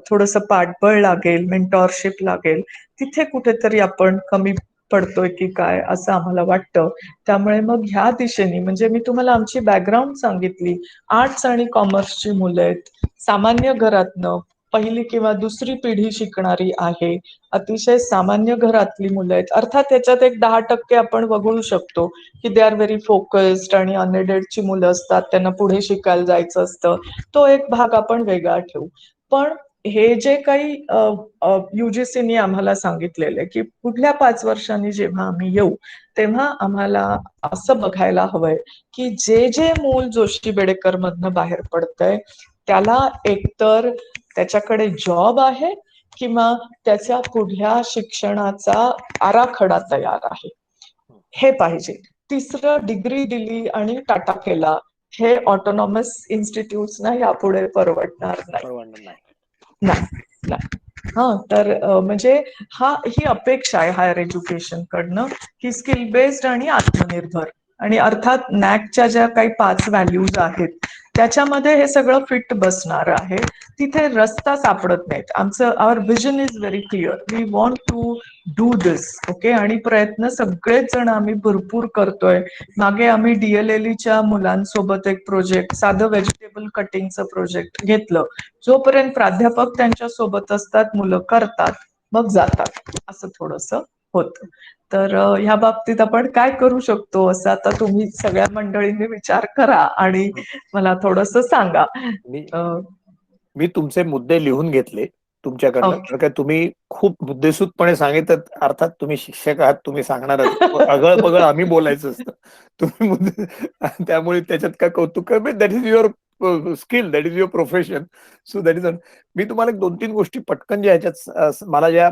थोडंसं पाठबळ लागेल, मेंटॉरशिप लागेल, तिथे कुठेतरी आपण कमी पडतोय की काय असं आम्हाला वाटतं. त्यामुळे मग ह्या दिशेने, म्हणजे मी तुम्हाला आमची बॅकग्राऊंड सांगितली, आर्ट्स आणि कॉमर्सची मुलं आहेत, सामान्य घरातनं पहिली किंवा दुसरी पिढी शिकणारी आहे, अतिशय सामान्य घरातली मुलं आहेत. अर्थात त्याच्यात एक 10% आपण वगळू शकतो की दे आर व्हेरी फोकस्ड आणि अनएडेडची मुलं असतात, त्यांना पुढे शिकायला जायचं असतं, तो एक भाग आपण वेगळा ठेवू. पण हे जे काही युजीसीनी आम्हाला सांगितलेलं की पुढल्या 5 वर्षांनी जेव्हा आम्ही येऊ तेव्हा आम्हाला असं बघायला हवंय की जे जे मूल जोशी बेडेकर मधनं बाहेर पडतंय त्याला एकतर त्याच्याकडे जॉब आहे किंवा त्याच्या पुढल्या शिक्षणाचा आराखडा तयार आहे, हे पाहिजे. तिसरं, डिग्री दिली आणि टाटा केला, हे ऑटोनॉमस इन्स्टिट्यूट्सना यापुढे परवडणार नाही. हा, तर म्हणजे ही अपेक्षा आहे हायर एज्युकेशन कडनं की स्किल बेस्ड आणि आत्मनिर्भर, आणि अर्थात नॅकच्या ज्या काही 5 व्हॅल्यूज आहेत त्याच्यामध्ये हे सगळं फिट बसणार आहे. तिथे रस्ता सापडत नाहीत. Our vision is very clear, we want to do this, okay. आणि प्रयत्न सगळेच जण आम्ही भरपूर करतोय. मागे आम्ही DLLEच्या मुलांसोबत एक प्रोजेक्ट, साधं व्हेजिटेबल कटिंगचं प्रोजेक्ट घेतलं. जोपर्यंत प्राध्यापक त्यांच्या सोबत असतात, मुलं करतात, मग जातात, असं थोडंसं होतं. तर ह्या बाबतीत आपण काय करू शकतो असं आता तुम्ही सगळ्या मंडळींनी विचार करा आणि मला थोडंसं सांगा. मी तुमचे मुद्दे लिहून घेतले तुमच्याकडनं, ओके. कारण काय तुम्ही खूप मुद्देसूदपणे सांगितलं. अर्थात तुम्ही शिक्षक आहात, तुम्ही सांगणारच. अगळ पगळ आम्ही बोलायचं असतं, तुम्ही मुद्दे, त्यामुळे त्याच्यात काय कौतुक, that is your skill, that is your profession. So that is, मी तुम्हाला 2-3 गोष्टी पटकन ज्या ह्याच्यात मला ज्या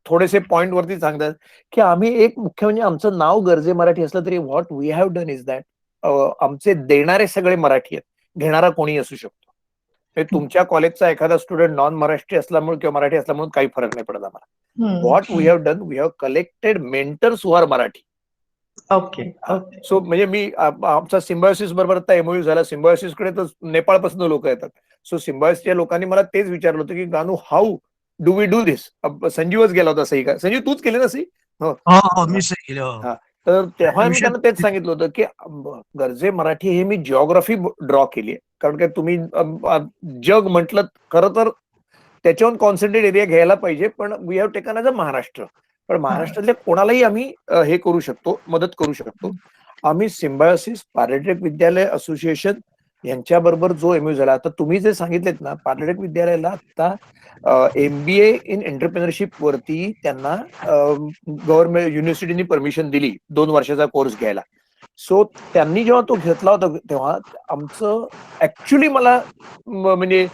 थोडेसे पॉइंट वरती सांगतात की आम्ही एक मुख्य म्हणजे आमचं नाव गर्जे मराठी असलं तरी what we have done is that आमचे देणारे सगळे मराठी आहेत, घेणारा कोणी असू शकतो. तुमच्या कॉलेजचा एखादा स्टुडंट नॉन मराठी असल्यामुळे किंवा मराठी असल्यामुळे काही फरक नाही पडत आम्हाला. What we have done, we have collected mentors who are Marathi. Okay. So म्हणजे मी आमचा सिम्बायोसिस बरोबर आता एमओयू झाला. सिम्बायोसिस कडे तर नेपाळपासून लोक येतात. सो सिम्बायोसिसच्या लोकांनी मला तेच विचारलं होतं की Ganu, how do we do this. संजीवच गेला होता सही का, संजीव तूच केले ना सही. तर तेव्हा मी त्यांना तेच सांगितलं होतं की गर्जे मराठी हे मी जिओग्राफी ड्रॉ केली आहे, कारण काय तुम्ही जग म्हटलं खरं तर त्याच्यावर कॉन्सन्ट्रेट एरिया घ्यायला पाहिजे, पण we have taken as a Maharashtra. पण महाराष्ट्रातल्या कोणालाही आम्ही हे करू शकतो, मदत करू शकतो. आम्ही सिम्बायोसिस, पार्लेटेक विद्यालय असोसिएशन यांच्याबरोबर जो एमओयू झाला, आता तुम्ही जे सांगितलेत ना, पार्लेटेक विद्यालयाला आता MBA इन एंटरप्रेनरशिप वरती त्यांना गव्हर्नमेंट युनिव्हर्सिटीनी परमिशन दिली 2 वर्षाचा कोर्स घ्यायला. सो त्यांनी जेव्हा तो घेतला होता तेव्हा आमचं ऍक्च्युली मला म्हणजे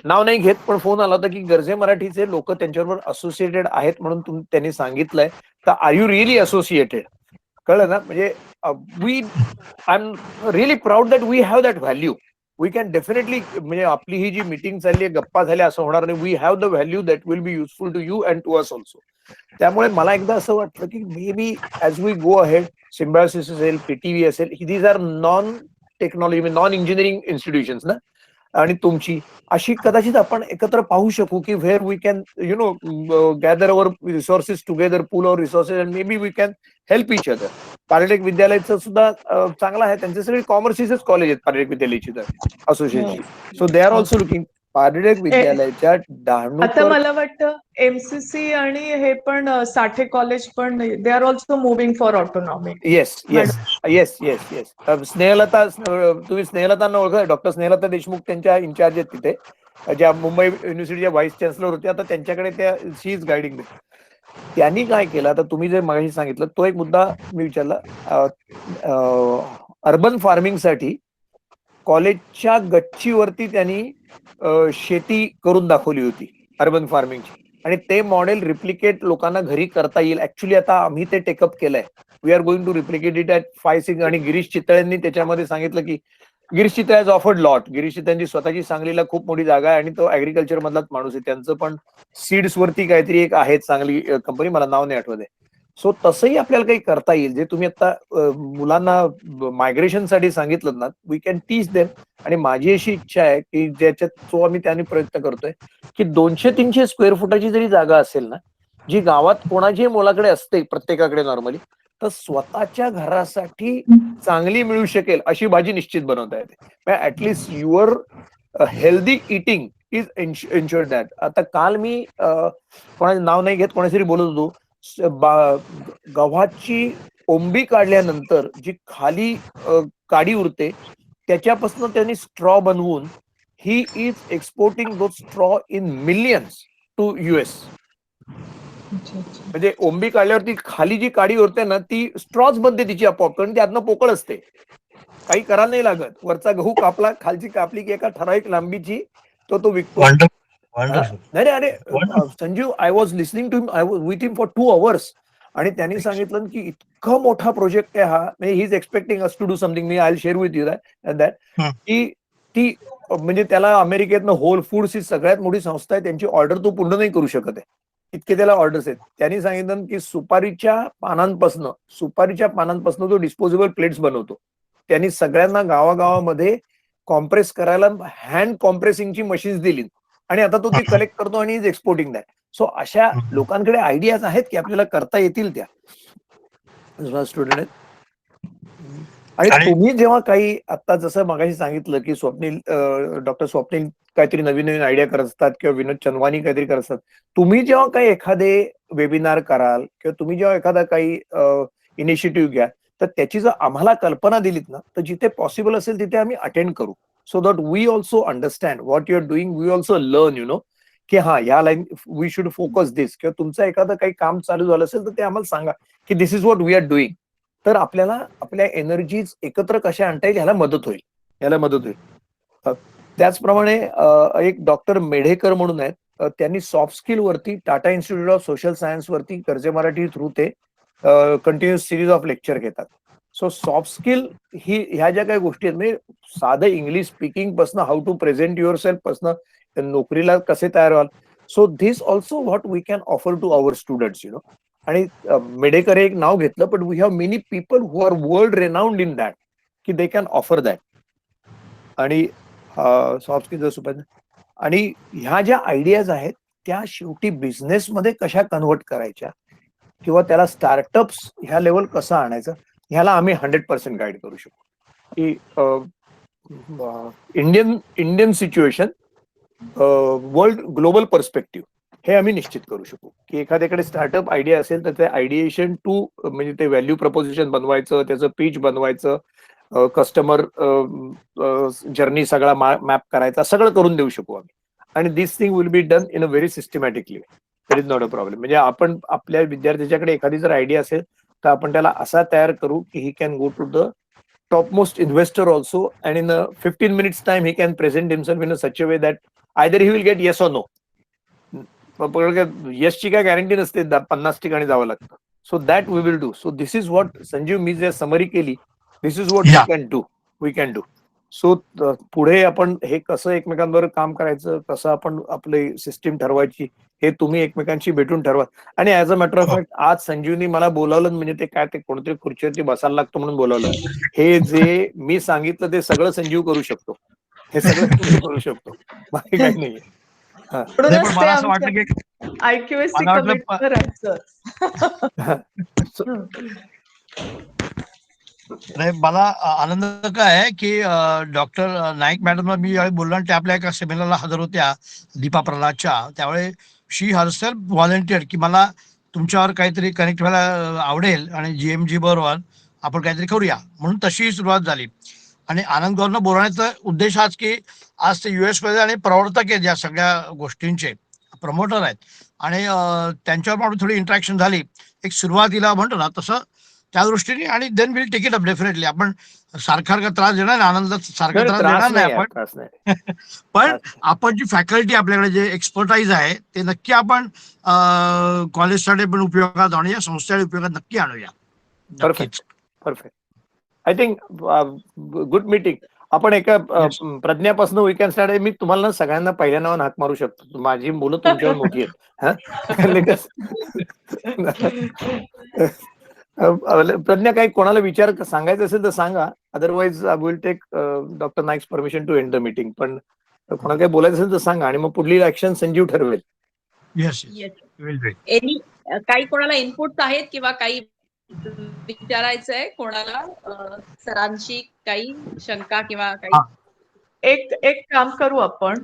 नाव नाही घेत, पण फोन आला होता की गर्जे मराठीचे लोक त्यांच्याबरोबर असोसिएटेड आहेत म्हणून त्यांनी सांगितलंय, तर आर यू रिअली असोसिएटेड. कळलं ना, म्हणजे I am really proud that we have that value. We can definitely, म्हणजे आपली ही जी मीटिंग चालली आहे, गप्पा झाल्या असं होणार नाही. We have the value that will be useful to you and to us also. त्यामुळे मला एकदा असं वाटलं की maybe as we go ahead, Symbiosis असेल, PTV असेल, these are non technology, non engineering institutions ना, आणि तुमची अशी कदाचित आपण एकत्र पाहू शकू की where we can gather our resources together, pool our resources, and may be we can help each other. पार्लेटेक विद्यालयाचं सुद्धा चांगलं आहे, त्यांचे सगळे कॉमर्सचेच कॉलेज आहेत पार्लेटेक विद्यालयाची तर असोसिएशनची. So they are also looking. पार्लेटेक विद्यालयाच्या आता डहाणूकर, मला वाटतं MCC आणि हे पण साठे कॉलेज पण they are also moving for autonomy. Yes yes yes yes yes. Snehlata, तुम्ही स्नेहलतांना ओळखा, डॉक्टर स्नेहलता देशमुख त्यांच्या इन्चार्ज आहेत तिथे, ज्या मुंबई युनिव्हर्सिटीच्या व्हाईस चान्सलर होत्या. आता त्यांच्याकडे त्या शी इज गायडिंग. त्यांनी काय केलं, आता तुम्ही जे मागाशी सांगितलं तो एक मुद्दा मी विचारला. अर्बन फार्मिंगसाठी कॉलेजच्या गच्चीवरती त्यांनी शेती करून दाखवली होती अर्बन फार्मिंगची, आणि ते मॉडेल रिप्लिकेट लोकांना घरी करता येईल. ऍक्च्युली आता आम्ही ते टेकअप केलंय. We are going to replicate it at 5-6. आणि गिरीश चितळेंनी त्याच्यामध्ये सांगितलं की Girish Chitale has offered lot. Girish चितळेंची स्वतःची सांगलीला खूप मोठी जागा आहे आणि तो ऍग्रिकल्चर मधलाच माणूस आहे. त्यांचं पण सीड्स वरती काहीतरी एक आहे चांगली कंपनी, मला नाव नाही आठवत आहे. सो तसंही आपल्याला काही करता येईल. जे तुम्ही आता मुलांना मायग्रेशनसाठी सांगितलं ना, वी कॅन टीच देम. आणि माझी अशी इच्छा आहे की ज्याच्यात जो आम्ही त्याने प्रयत्न करतोय की 200-300 स्क्वेअर फुटाची जरी जागा असेल ना, जी गावात कोणाच्याही मुलाकडे असते, प्रत्येकाकडे नॉर्मली, तर स्वतःच्या घरासाठी चांगली मिळू शकेल अशी भाजी निश्चित बनवता येते. At least your healthy eating is ensure that. आता काल मी कोणाचं नाव नाही घेत, कोणाशी बोलत होतो. गव्हाची ओंबी काढल्यानंतर जी खाली काडी उरते त्याच्यापासून त्यांनी स्ट्रॉ बनवून he is exporting though straw in millions to US. म्हणजे ओंबी काढल्यावरती खाली जी काडी उरते ना ती स्ट्रॉच बनते तिची आपोआप, कारण ती आतनं पोकळ असते, काही करायला नाही लागत. वरचा गहू कापला, खालची कापली की एका ठराविक लांबीची तो विकतो. नाही अरे Sanjeev, I was listening to him, I was with him for 2 hours. आणि त्यांनी सांगितलं की इतका मोठा प्रोजेक्ट आहे हा, म्हणजे he is expecting us to do something. मी I share with you that की ती म्हणजे त्याला अमेरिकेतनं होल फूड्स ही सगळ्यात मोठी संस्था आहे, त्यांची ऑर्डर तो पूर्ण नाही करू शकत आहे, इतके त्याला ऑर्डर्स आहेत. त्यांनी सांगितलं की सुपारीच्या पानांपासून तो डिस्पोजेबल प्लेट्स बनवतो. त्यांनी सगळ्यांना गावागावामध्ये कॉम्प्रेस करायला हँड कॉम्प्रेसिंगची मशीन्स दिली आणि आता तो ती कलेक्ट करतो आणि इज एक्सपोर्टिंग दॅट. सो अशा लोकांकडे आयडियाज आहेत की आपल्याला करता येतील त्या स्टुडंट आहेत. आणि तुम्ही जेव्हा काही आता जसं मगाशी सांगितलं की स्वप्नील, डॉक्टर स्वप्नील काहीतरी नवीन नवीन आयडिया करत असतात किंवा विनोद चंदवानी काहीतरी करत असतात, तुम्ही जेव्हा काही एखादे वेबिनार कराल किंवा तुम्ही जेव्हा एखादा काही इनिशिएटिव्ह घ्या, तर त्याची जर आम्हाला कल्पना दिलीत ना, तर जिथे पॉसिबल असेल तिथे आम्ही अटेंड करू, so that we also understand what you are doing, we also learn की हा या line we should focus this. किंवा तुमचं एखादं काही काम चालू झालं असेल तर ते आम्हाला सांगा की this is what we are doing. तर आपल्याला आपल्या एनर्जीज एकत्र कशा आणता येईल याला मदत होईल. त्याचप्रमाणे एक डॉक्टर मेढेकर म्हणून आहेत, त्यांनी सॉफ्ट स्किल वरती Tata institute of social science वरती कर्जे मराठी थ्रू ते कंटिन्युअस सिरीज ऑफ लेक्चर घेतात. सो सॉफ्ट स्किल ही ह्या ज्या काही गोष्टी आहेत, म्हणजे साधं इंग्लिश स्पीकिंग पासून how to present yourself पासून नोकरीला कसे तयार व्हाल, so this also what we can offer to our students. आणि मेडेकर एक नाव घेतलं, पण we have many people who are world renowned in that की दे कॅन ऑफर दॅट. आणि सॉफ्ट स्किल आणि ह्या ज्या आयडियाज आहेत त्या शेवटी बिझनेसमध्ये कशा कन्व्हर्ट करायच्या किंवा त्याला स्टार्टअप्स ह्या लेवल कसं आणायचं, ह्याला आम्ही 100% गाईड करू शकतो. की Indian situation, world global perspective हे आम्ही निश्चित करू शकू. की एखाद्याकडे स्टार्टअप आयडिया असेल तर ते आयडिएशन टू म्हणजे ते व्हॅल्यू प्रपोजिशन बनवायचं, त्याचं पिच बनवायचं, कस्टमर जर्नी सगळा मॅप करायचा, सगळं करून देऊ शकू आम्ही. आणि this thing will be done in a very systematically. That is not a problem. म्हणजे आपण आपल्या विद्यार्थ्याच्याकडे एखादी जर आयडिया असेल तर आपण त्याला असा तयार करू की he can go to the topmost investor also, and in a 15 minutes time he can present himself in a such a way that either he will get yes or no. Yes ची काय guarantee नसते, 50 ठिकाणी जावं लागतं. So that we will do. So this is what Sanjeev, मी जे summary केली, this is what we can do. So पुढे आपण हे कसं एकमेकांबरोबर काम करायचं, कसं आपण आपली सिस्टीम ठरवायची, हे तुम्ही एकमेकांशी भेटून ठरवा. आणि as a matter of fact आज संजीवनी मला बोलावलं, म्हणजे ते काय ते कोणतरी खुर्चीवरती बसायला लागतो म्हणून बोलावलं. हे जे मी सांगितलं ते सगळं संजीव करू शकतो, हे सगळं संजीव करू शकतो, बाकी काही नाहीये. मला असं वाटलं की IQSC कमिटीवर आहे सर. नाही, मला आनंद काय आहे की डॉक्टर नाईक मॅडमला मी ज्यावेळी बोललो आणि त्या आपल्या एका सेमिनारला हजर होत्या दीपा प्रल्हादच्या, त्यावेळी शी हरसेल्फ व्हॉलंटियर की मला तुमच्यावर काहीतरी कनेक्ट व्हायला आवडेल आणि GMG बरोबर आपण काहीतरी करूया, म्हणून तशी सुरुवात झाली. आणि आनंद गौरनं बोलवण्याचा उद्देश हाच की आज ते US मध्ये आणि प्रवर्तक आहेत या सगळ्या गोष्टींचे, प्रमोटर आहेत, आणि त्यांच्यावर पण थोडी इंटरॅक्शन झाली एक सुरुवातीला म्हणतो ना तसं, त्या दृष्टीने. आणि then will take it up definitely. आपण सारखा त्रास देणार नाही, आनंदात सारखा त्रास देणार नाही आपण, पण आपण जी फॅकल्टी आपल्याकडे जे एक्सपर्टाईज आहे ते नक्की आपण कॉलेजसाठी पण उपयोगात आणूया, संस्थेसाठी उपयोगात नक्की आणूया. Perfect. I think good meeting. आपण एका Yes. प्रज्ञापासून वी कॅन स्टार्ट. मी तुम्हाला सगळ्यांना पहिल्या नावानं हाक मारू शकतो. माझी मुलं तुमच्यावर मोठी आहेत. प्रज्ञा, काही कोणाला विचार सांगायचा असेल तर सांगा. Otherwise I will take doctor Naik's permission to end the meeting. पण कोणाला काही बोलायचं असेल तर सांगा आणि मग पुढली ऍक्शन संजीव ठरवेल. Yes Yes. Will do. काही कोणाला इनपुट आहेत किंवा काही विचारायचंय कोणाला सरांशी काही शंका किंवा काही? एक काम करू आपण,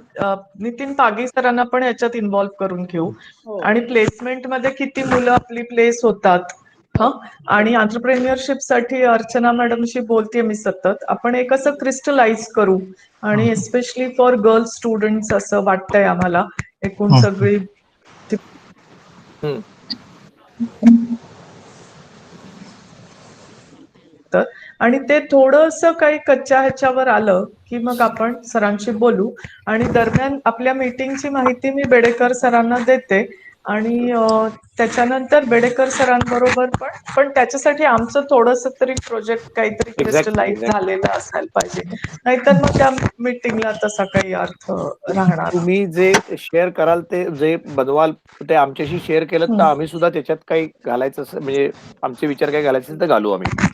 नितीन पागी सरांना पण याच्यात इन्व्हॉल्व करून घेऊ. हो. आणि प्लेसमेंट मध्ये किती मुलं आपली प्लेस होतात, आणि एंटरप्रेन्युअरशिप साठी अर्चना मॅडमशी बोलते मी सतत. आपण एक असं क्रिस्टलाइज करू आणि एस्पेशली फॉर गर्ल स्टुडंट्स असं वाटतंय आम्हाला एकूण सगळी. आणि ते थोडंसं काही कच्च्या ह्याच्यावर आलं की मग आपण सरांशी बोलू. आणि दरम्यान आपल्या मीटिंगची माहिती मी बेडेकर सरांना देते आणि त्याच्यानंतर बेडेकर सरांबरोबर पण त्याच्यासाठी आमचं थोडंसं तरी प्रोजेक्ट काहीतरी क्रिस्टलाइज झालेलं असायला पाहिजे, नाहीतर मग त्या मीटिंगला तसा काही अर्थ राहणार. तुम्ही जे शेअर कराल ते जे बनवाल ते आमच्याशी शेअर केलं तर आम्ही सुद्धा त्याच्यात काही घालायचं म्हणजे आमचे विचार काही घालायचे तर घालू आम्ही.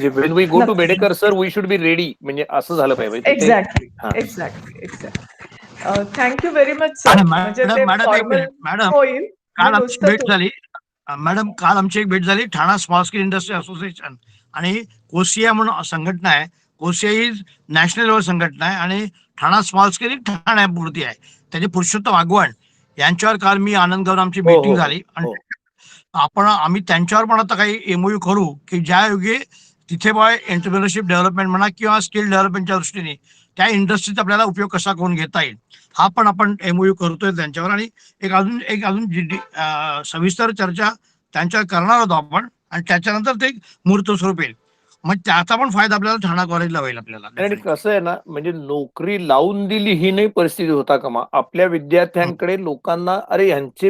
When we go to Bedekar sir we should be ready, म्हणजे असं झालं पाहिजे. Exactly. Thank you very much sir. म्हणजे ते फॉर्मल होईल. काल आमची भेट झाली मॅडम, काल आमची एक भेट झाली ठाणा स्मॉल स्केल इंडस्ट्री असोसिएशन आणि कोसिया म्हणून संघटना आहे. कोसिया ही नॅशनल लेवल संघटना आहे आणि ठाणा स्मॉल स्केल ही ठाण्यापुरती आहे. त्याचे पुरुषोत्तम वाघवान यांच्यावर काल मी आनंद गौर आमची मीटिंग झाली आणि आम्ही त्यांच्यावर पण आता काही एमओयू करू की ज्या योगे तिथे बॉय एंटरप्रिनरशिप डेव्हलपमेंट म्हणा किंवा स्किल डेव्हलपमेंटच्या दृष्टीने त्या इंडस्ट्रीचा आपल्याला उपयोग कसा करून घेता येईल हा पण आपण एमओयू करतोय त्यांच्यावर. आणि एक अजून सविस्तर चर्चा त्यांच्यावर करणार होतो आपण आणि त्याच्यानंतर ते मूर्त स्वरूप येईल. मग त्याचा पण फायदा आपल्याला ठाणा कॉलेजला होईल आपल्याला. आणि कसं आहे ना, म्हणजे नोकरी लावून दिली ही नाही परिस्थिती होता कामा. आपल्या विद्यार्थ्यांकडे लोकांना अरे यांचे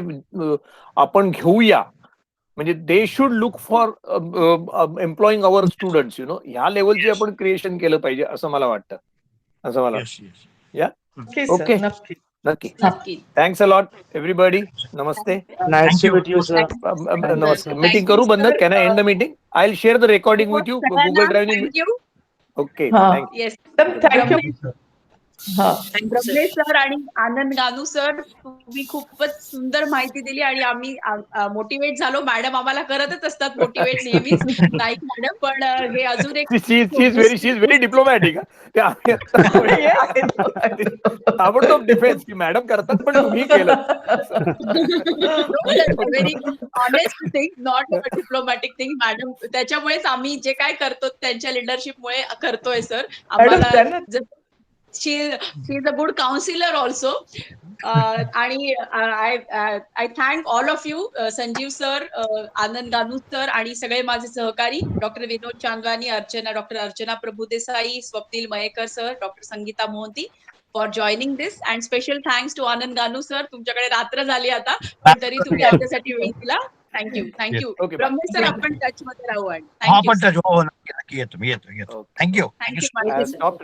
आपण घेऊया, म्हणजे they should look for एम्प्लॉईंग our students ह्या लेवलची आपण क्रिएशन केलं पाहिजे असं मला वाटतं. या ओके, नक्की. Thanks a lot everybody. Namaste. Namaste. Meeting करू बंद. Can I end the meeting? I will share the recording with you Google drive. Okay, thank you. Brahmesh sir आणि आनंद गानू सर, तुम्ही खूपच सुंदर माहिती दिली आणि आम्ही मोटिवेट झालो. मॅडम आम्हाला करतच असतात मोटिवेट नेहमीच, नाईक मॅडम. पण हे अजून एक शी इज व्हेरी डिप्लोमॅटिक. ताबडतोब डिफेन्स की मॅडम करतात पण तुम्ही केलं. Very honest thing, not diplomatic thing. Madam त्याच्यामुळेच आम्ही जे काय करतो त्यांच्या लिडरशिपमुळे करतोय सर. आम्हाला she is a good counselor also. आणि I thank all of you, Sanjeev sir, Anand Ganu sir आणि सगळे माझे सहकारी doctor Vinod Chandwani, doctor Archana Prabhudesai, Swapnil Mayekar sir, doctor Sangeeta Mohanty for joining this. And special thanks to Anand Ganu sir. तुमच्याकडे रात्र झाली आता, पण तरी तुम्ही आमच्यासाठी वेळ दिला. थँक्यू. ब्रह्मेश सर, आपण टच मध्ये राहू. आणि थँक्यू. नक्की येतो. थँक्यू.